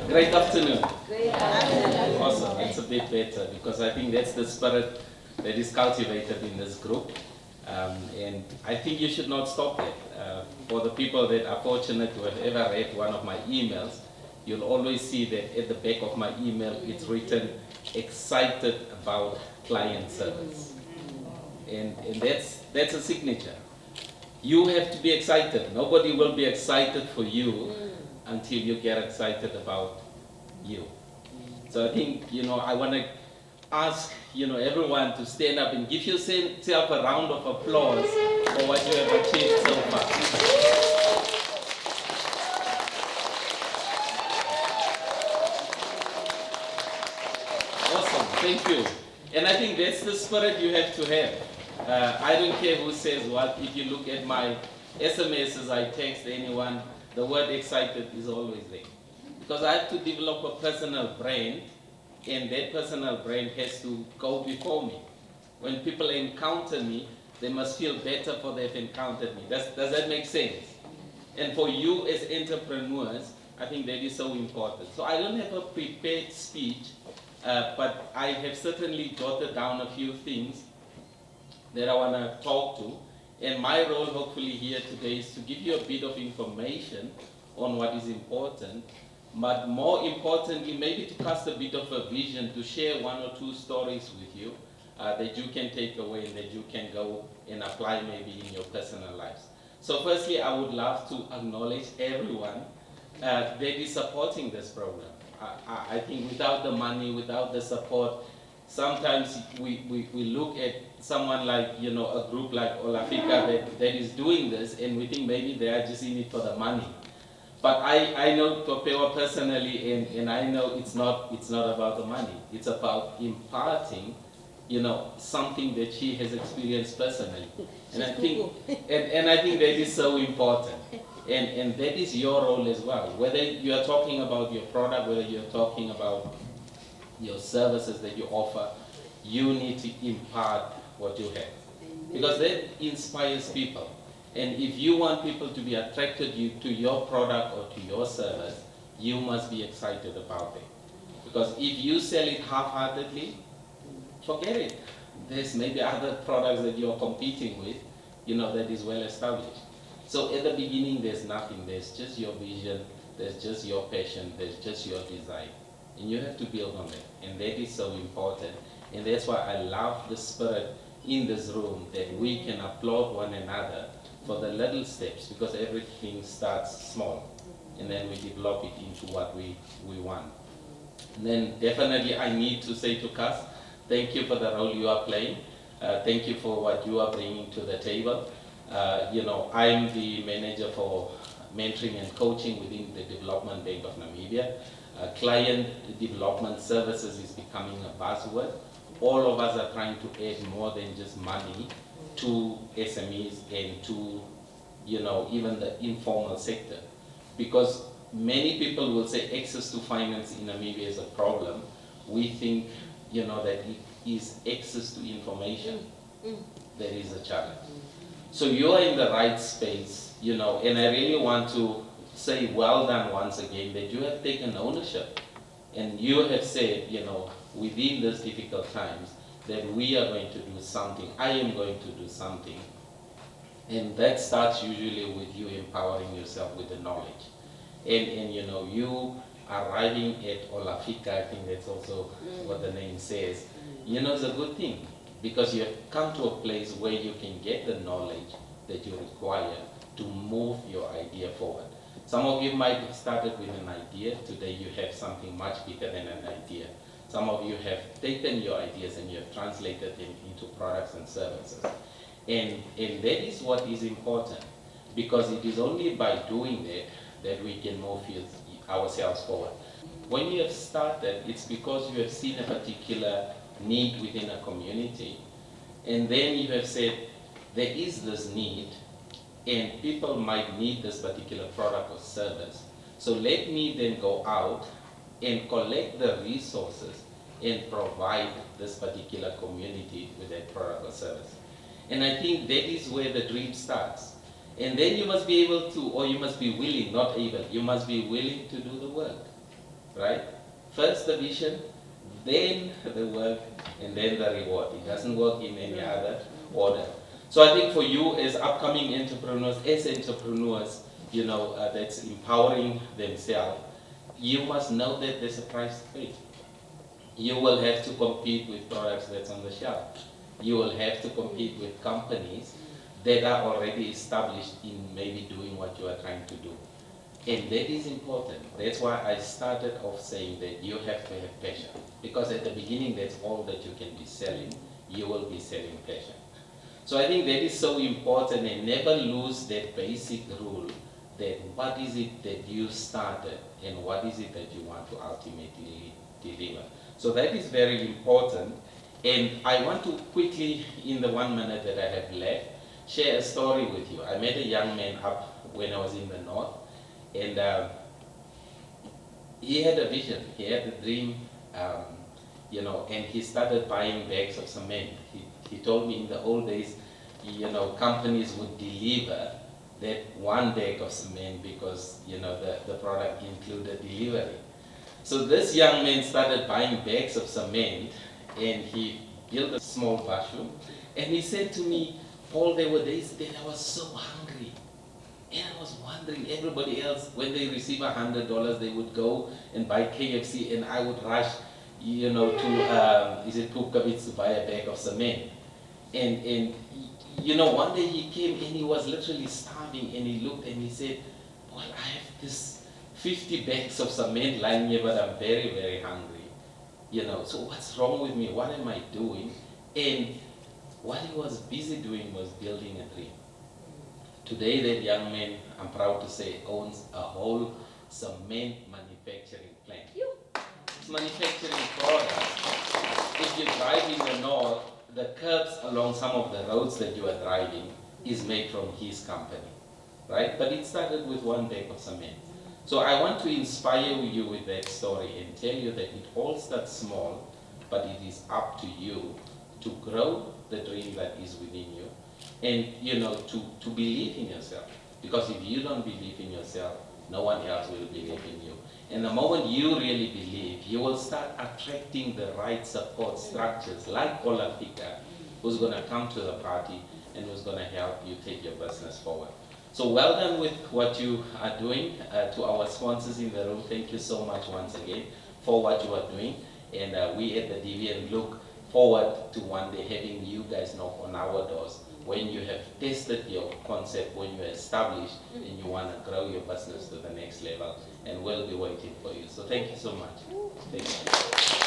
Great afternoon. Great afternoon. Awesome, that's a bit better because I think that's the spirit that is cultivated in this group. And I think you should not stop that. For the people that are fortunate to have ever read one of my emails, you'll always see that at the back of my email it's written, excited about client service. And that's a signature. You have to be excited. Nobody will be excited for you until you get excited about you. So I think, I want to ask, everyone to stand up and give yourself a round of applause for what you have achieved so far. Awesome, thank you. And I think that's the spirit you have to have. I don't care who says what. If you look at my SMSs, I text anyone, the word excited is always there. Because I have to develop a personal brand, and that personal brand has to go before me. When people encounter me, they must feel better for they've encountered me. Does that make sense? And for you as entrepreneurs, I think that is so important. So I don't have a prepared speech, but I have certainly jotted down a few things that I want to talk to. And my role, hopefully, here today is to give you a bit of information on what is important, but more importantly, maybe to cast a bit of a vision, to share one or two stories with you that you can take away and that you can go and apply maybe in your personal lives. So firstly, I would love to acknowledge everyone that is supporting this program. I think without the money, without the support, sometimes we look at someone like, a group like Olafika that is doing this, and we think maybe they are just in it for the money. But I know Twapewa personally, and I know it's not about the money. It's about imparting, something that she has experienced personally. And I think that is so important. And that is your role as well. Whether you are talking about your product, whether you're talking about your services that you offer, you need to impart what you have. Because that inspires people. And if you want people to be attracted to your product or to your service, you must be excited about it. Because if you sell it half-heartedly, forget it. There's maybe other products that you're competing with, that is well established. So at the beginning, there's nothing. There's just your vision, there's just your passion, there's just your design. And you have to build on that. And that is so important. And that's why I love the spirit in this room, that we can applaud one another for the little steps, because everything starts small. And then we develop it into what we want. And then definitely I need to say to Cass, thank you for the role you are playing. Thank you for what you are bringing to the table. I'm the manager for mentoring and coaching within the Development Bank of Namibia. Client development services is becoming a buzzword. All of us are trying to add more than just money to SMEs and to, even the informal sector. Because many people will say access to finance in Namibia is a problem. We think, that it is access to information that is a challenge. So you are in the right space, and I really want to say well done once again that you have taken ownership. And you have said, within these difficult times, that we are going to do something. I am going to do something. And that starts usually with you empowering yourself with the knowledge. And you arriving at Olafika, I think that's also what the name says, it's a good thing. Because you have come to a place where you can get the knowledge that you require to move your idea forward. Some of you might have started with an idea. Today you have something much bigger than an idea. Some of you have taken your ideas and you have translated them into products and services. And that is what is important, because it is only by doing that that we can move ourselves forward. When you have started, it's because you have seen a particular need within a community, and then you have said, there is this need, and people might need this particular product or service. So let me then go out and collect the resources and provide this particular community with that product or service. And I think that is where the dream starts. And then you must be able to, or you must be willing, not able, you must be willing to do the work. right? First the vision, then the work, and then the reward. It doesn't work in any other order. So I think for you as upcoming entrepreneurs, that's empowering themselves, you must know that there's a price to pay. You will have to compete with products that's on the shelf. You will have to compete with companies that are already established in maybe doing what you are trying to do. And that is important. That's why I started off saying that you have to have passion. Because at the beginning, that's all that you can be selling. You will be selling passion. So I think that is so important, and never lose that basic rule that what is it that you started and what is it that you want to ultimately deliver. So that is very important. And I want to quickly, in the 1 minute that I have left, share a story with you. I met a young man up when I was in the north, and he had a vision, he had a dream, and he started buying bags of cement. He told me in the old days, companies would deliver that 1 bag of cement because, the product included delivery. So this young man started buying bags of cement, and he built a small washroom. And he said to me, Paul, there were days that I was so hungry. And I was wondering, everybody else, when they receive $100, they would go and buy KFC, and I would rush, to Pukavitz to buy a bag of cement. And one day he came and he was literally starving, and he looked and he said, well, I have this 50 bags of cement lying here, but I'm very, very hungry. So what's wrong with me? What am I doing? And what he was busy doing was building a dream. Today, that young man, I'm proud to say, owns a whole cement manufacturing plant. It's manufacturing products. If you drive in the north, the curbs along some of the roads that you are driving is made from his company, right? But it started with 1 bag of cement. So I want to inspire you with that story and tell you that it all starts small, but it is up to you to grow the dream that is within you, and to believe in yourself. Because if you don't believe in yourself, no one else will believe in you. And the moment you really believe, you will start attracting the right support structures like Olafika, who's going to come to the party and who's going to help you take your business forward. So well done with what you are doing. To our sponsors in the room, thank you so much once again for what you are doing. And we at the DVN look forward to one day having you guys knock on our doors when you have tested your concept, when you're established and you want to grow your business to the next level, and we'll be waiting for you. So thank you so much. Thank you.